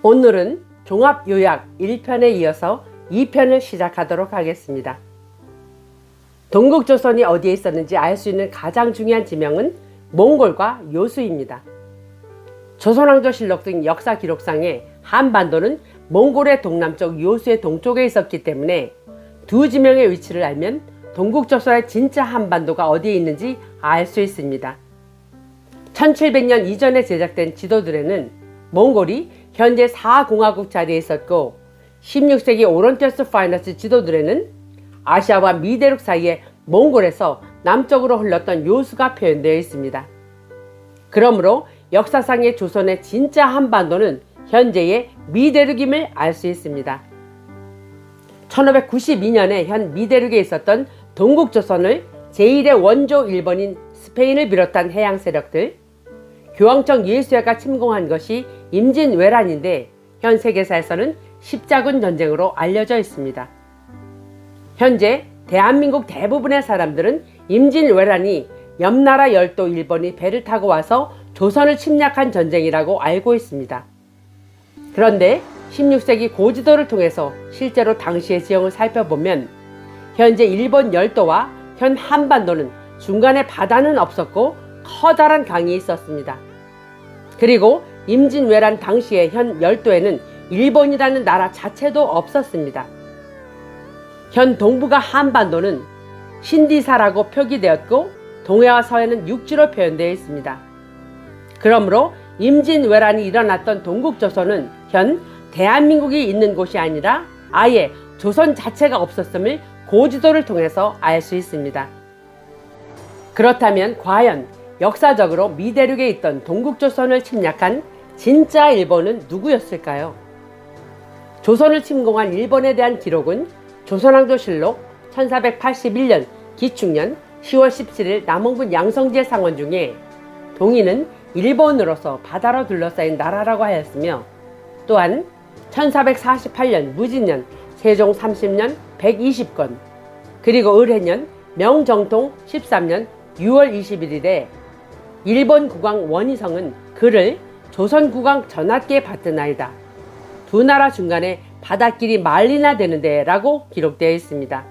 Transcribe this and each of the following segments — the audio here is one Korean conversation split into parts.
오늘은 종합요약 1편에 이어서 2편을 시작하도록 하겠습니다. 동국조선이 어디에 있었는지 알 수 있는 가장 중요한 지명은 몽골과 요수입니다. 조선왕조실록 등 역사 기록상에 한반도는 몽골의 동남쪽, 요수의 동쪽에 있었기 때문에 두 지명의 위치를 알면 동국조선의 진짜 한반도가 어디에 있는지 알 수 있습니다. 1700년 이전에 제작된 지도들에는 몽골이 현재 4공화국 자리에 있었고 16세기 오론테스 파이너스 지도들에는 아시아와 미대륙 사이에 몽골에서 남쪽으로 흘렀던 요수가 표현되어 있습니다. 그러므로 역사상의 조선의 진짜 한반도는 현재의 미대륙임을 알 수 있습니다. 1592년에 현 미대륙에 있었던 동국조선을 제1의 원조 일본인 스페인을 비롯한 해양 세력들, 교황청 예수회가 침공한 것이 임진왜란인데 현 세계사에서는 십자군 전쟁으로 알려져 있습니다. 현재 대한민국 대부분의 사람들은 임진왜란이 옆나라 열도 일본이 배를 타고 와서 조선을 침략한 전쟁이라고 알고 있습니다. 그런데 16세기 고지도를 통해서 실제로 당시의 지형을 살펴보면 현재 일본 열도와 현 한반도는 중간에 바다는 없었고 커다란 강이 있었습니다. 그리고 임진왜란 당시의 현 열도에는 일본이라는 나라 자체도 없었습니다. 현 동부가 한반도는 신디사라고 표기되었고 동해와 서해는 육지로 표현되어 있습니다. 그러므로 임진왜란이 일어났던 동국조선은 현 대한민국이 있는 곳이 아니라 아예 조선 자체가 없었음을 고지도를 통해서 알 수 있습니다. 그렇다면 과연 역사적으로 미대륙에 있던 동국조선을 침략한 진짜 일본은 누구였을까요? 조선을 침공한 일본에 대한 기록은 조선왕조실록 1481년 기축년 10월 17일 남원군 양성지의 상원 중에 동인은 일본으로서 바다로 둘러싸인 나라라고 하였으며 또한 1448년 무진년 세종 30년 120건 그리고 을해년 명정통 13년 6월 21일에 일본 국왕 원희성은 그를 조선 국왕 전하께 받드나이다. 두 나라 중간에 바닷길이 말리나 되는데 라고 기록되어 있습니다.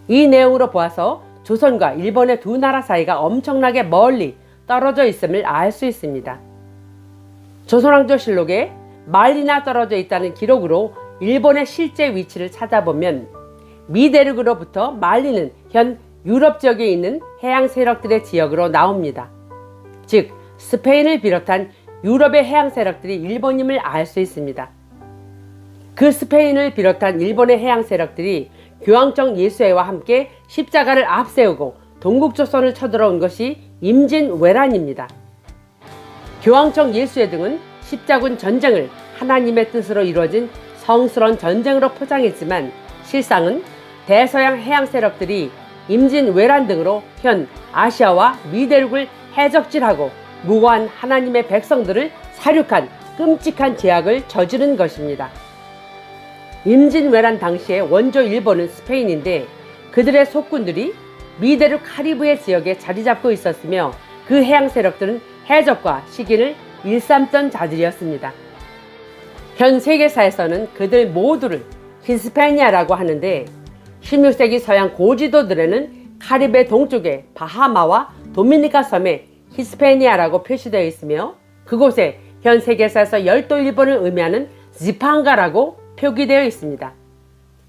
이 내용으로 보아서 조선과 일본의 두 나라 사이가 엄청나게 멀리 떨어져 있음을 알 수 있습니다. 조선왕조실록에 말리나 떨어져 있다는 기록으로 일본의 실제 위치를 찾아보면 미대륙으로부터 말리는 현 유럽 지역에 있는 해양 세력들의 지역으로 나옵니다. 즉 스페인을 비롯한 유럽의 해양 세력들이 일본임을 알 수 있습니다. 그 스페인을 비롯한 일본의 해양 세력들이 교황청 예수회와 함께 십자가를 앞세우고 동국조선을 쳐들어온 것이 임진왜란입니다. 교황청 예수회 등은 십자군 전쟁을 하나님의 뜻으로 이루어진 성스러운 전쟁으로 포장했지만 실상은 대서양 해양 세력들이 임진왜란 등으로 현 아시아와 미대륙을 해적질하고 무고한 하나님의 백성들을 살육한 끔찍한 죄악을 저지른 것입니다. 임진왜란 당시에 원조 일본은 스페인인데 그들의 속군들이 미대륙 카리브해 지역에 자리 잡고 있었으며 그 해양 세력들은 해적과 식인을 일삼던 자들이었습니다. 현 세계사에서는 그들 모두를 히스패니아라고 하는데 16세기 서양 고지도들에는 카리브해 동쪽의 바하마와 도미니카 섬에 히스패니아라고 표시되어 있으며 그곳에 현 세계사에서 열도 일본을 의미하는 지팡가라고 표기되어 있습니다.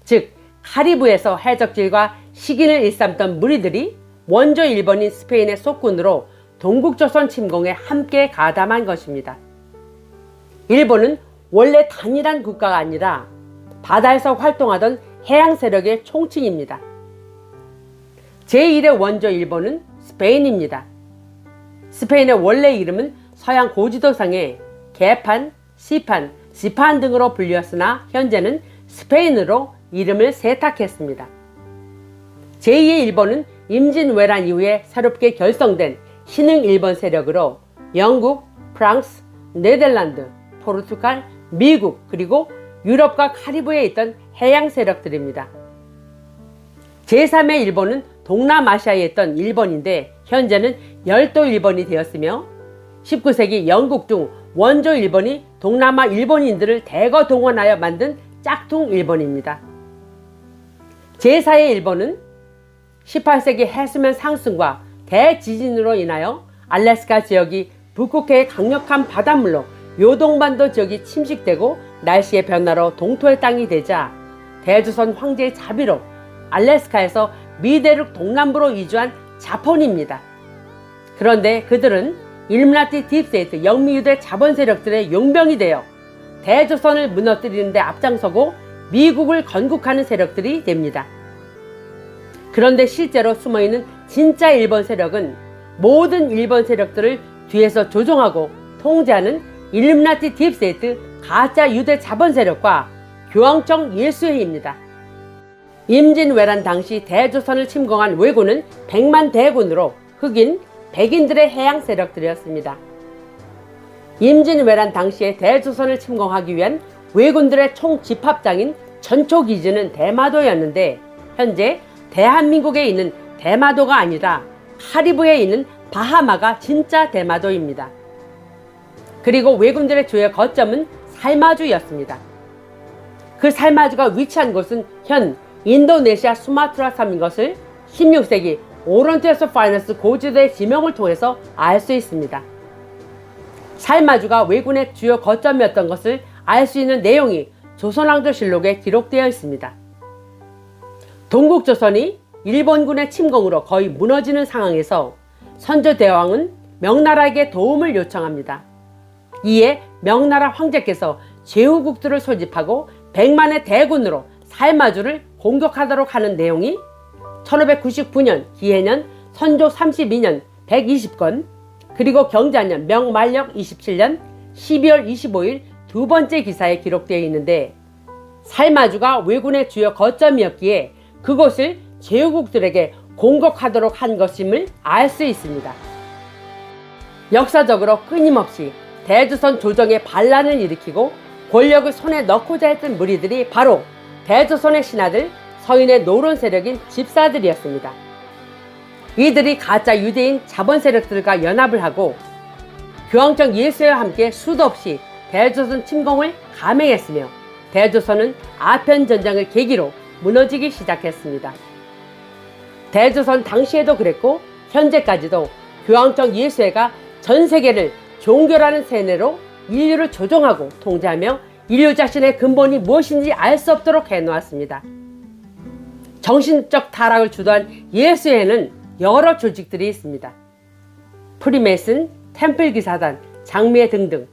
즉 카리브에서 해적질과 식인을 일삼던 무리들이 원조 일본인 스페인의 속군으로 동국조선 침공에 함께 가담한 것입니다. 일본은 원래 단일한 국가가 아니라 바다에서 활동하던 해양 세력의 총칭입니다. 제1의 원조 일본은 스페인입니다. 스페인의 원래 이름은 서양 고지도상에 개판, 시판, 지판 등으로 불렸으나 현재는 스페인으로 이름을 세탁했습니다. 제2의 일본은 임진왜란 이후에 새롭게 결성된 신흥 일본 세력으로 영국, 프랑스, 네덜란드, 포르투갈, 미국 그리고 유럽과 카리브해에 있던 해양 세력들입니다. 제3의 일본은 동남아시아에 있던 일본인데 현재는 열도 일본이 되었으며 19세기 영국 중 원조 일본이 동남아 일본인들을 대거 동원하여 만든 짝퉁 일본입니다. 제4의 일본은 18세기 해수면 상승과 대지진으로 인하여 알래스카 지역이 북극해의 강력한 바닷물로 요동반도 지역이 침식되고 날씨의 변화로 동토의 땅이 되자 대조선 황제의 자비로 알래스카에서 미대륙 동남부로 이주한 자폰입니다. 그런데 그들은 일루미나티 딥스테이트 영미유대 자본 세력들의 용병이 되어 대조선을 무너뜨리는 데 앞장서고 미국을 건국하는 세력들이 됩니다. 그런데 실제로 숨어있는 진짜 일본 세력은 모든 일본 세력들을 뒤에서 조종하고 통제하는 일루미나티 딥스테이트 가짜 유대 자본 세력과 교황청 예수회입니다. 임진왜란 당시 대조선을 침공한 왜군은 100만 대군으로 흑인, 백인들의 해양 세력들이었습니다. 임진왜란 당시에 대조선을 침공하기 위한 왜군들의 총집합장인 전초기지는 대마도였는데 현재 대한민국에 있는 대마도가 아니라 카리브해에 있는 바하마가 진짜 대마도입니다. 그리고 왜군들의 주요 거점은 살마주였습니다. 그 살마주가 위치한 곳은 현 인도네시아 수마트라 섬인 것을 16세기 오런테스 파이너스 고지대의 지명을 통해서 알 수 있습니다. 살마주가 왜군의 주요 거점이었던 것을 알 수 있는 내용이 조선왕조실록에 기록되어 있습니다. 동국조선이 일본군의 침공으로 거의 무너지는 상황에서 선조대왕은 명나라에게 도움을 요청합니다. 이에 명나라 황제께서 제후국들을 소집하고 100만의 대군으로 살마주를 공격하도록 하는 내용이 1599년 기해년 선조 32년 120건 그리고 경자년 명만력 27년 12월 25일 두 번째 기사에 기록되어 있는데 살마주가 왜군의 주요 거점이었기에 그곳을 제후국들에게 공격하도록 한 것임을 알 수 있습니다. 역사적으로 끊임없이 대조선 조정에 반란을 일으키고 권력을 손에 넣고자 했던 무리들이 바로 대조선의 신하들, 서인의 노론 세력인 집사들이었습니다. 이들이 가짜 유대인 자본 세력들과 연합을 하고 교황청 예수와 함께 수도 없이 대조선 침공을 감행했으며 대조선은 아편 전쟁을 계기로 무너지기 시작했습니다. 대조선 당시에도 그랬고 현재까지도 교황청 예수회가 전 세계를 종교라는 세뇌로 인류를 조종하고 통제하며 인류 자신의 근본이 무엇인지 알 수 없도록 해놓았습니다. 정신적 타락을 주도한 예수회에는 여러 조직들이 있습니다. 프리메이슨, 템플기사단, 장미회 등등.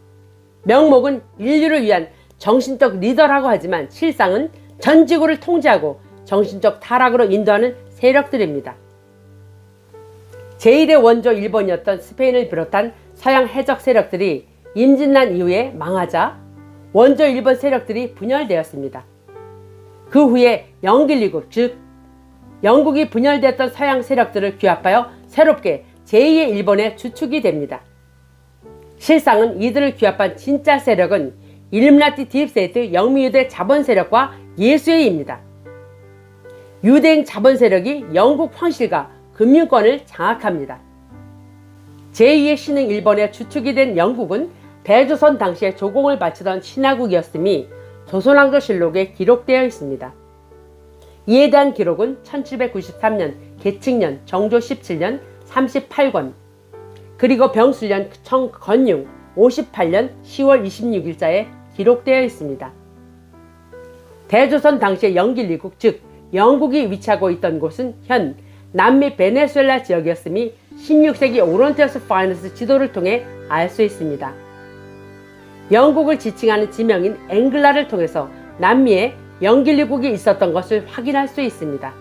명목은 인류를 위한 정신적 리더라고 하지만 실상은 전 지구를 통제하고 정신적 타락으로 인도하는 세력들입니다. 제1의 원조 일본이었던 스페인을 비롯한 서양 해적 세력들이 임진난 이후에 망하자 원조 일본 세력들이 분열되었습니다. 그 후에 영길리국, 즉 영국이 분열되었던 서양 세력들을 규합하여 새롭게 제2의 일본의 주축이 됩니다. 실상은 이들을 규합한 진짜 세력은 일루미나티 딥스테이트 영미유대 자본 세력과 예수회입니다. 유대인 자본 세력이 영국 황실과 금융권을 장악합니다. 제2의 신흥 일본의 주축이 된 영국은 대조선 당시에 조공을 바치던 신하국이었음이 조선왕조실록에 기록되어 있습니다. 이에 대한 기록은 1793년 계칙년 정조 17년 38권 그리고 병술년 청건융 58년 10월 26일자에 기록되어 있습니다. 대조선 당시의 영길리국 즉 영국이 위치하고 있던 곳은 현 남미 베네수엘라 지역이었음이 16세기 오런테스 파이너스 지도를 통해 알 수 있습니다. 영국을 지칭하는 지명인 앵글라를 통해서 남미에 영길리국이 있었던 것을 확인할 수 있습니다.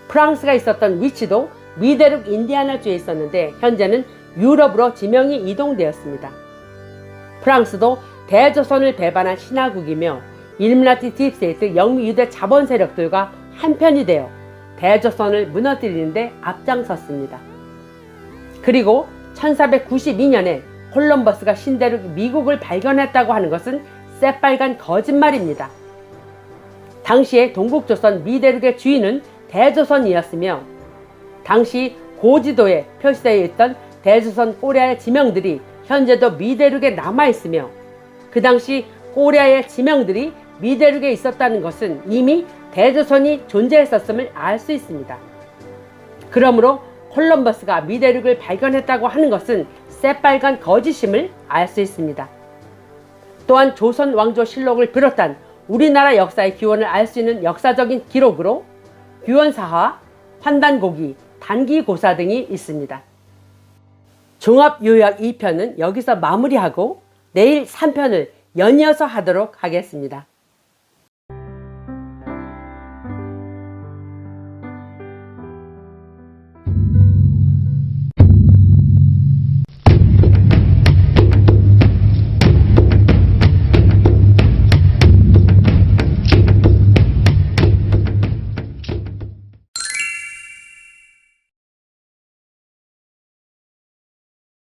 프랑스가 있었던 위치도 미대륙 인디아나주에 있었는데 현재는 유럽으로 지명이 이동되었습니다. 프랑스도 대조선을 배반한 신하국이며 일루미나티 딥스테이트 영미유대 자본 세력들과 한편이 되어 대조선을 무너뜨리는 데 앞장섰습니다. 그리고 1492년에 콜럼버스가 신대륙 미국을 발견했다고 하는 것은 새빨간 거짓말입니다. 당시에 동국조선 미대륙의 주인은 대조선이었으며 당시 고지도에 표시되어 있던 대조선 고려의 지명들이 현재도 미대륙에 남아있으며 그 당시 고려의 지명들이 미대륙에 있었다는 것은 이미 대조선이 존재했었음을 알 수 있습니다. 그러므로 콜럼버스가 미대륙을 발견했다고 하는 것은 새빨간 거짓임을 알 수 있습니다. 또한 조선 왕조 실록을 비롯한 우리나라 역사의 기원을 알 수 있는 역사적인 기록으로 규원사화, 환단고기, 단기고사 등이 있습니다. 종합요약 2편은 여기서 마무리하고 내일 3편을 연이어서 하도록 하겠습니다.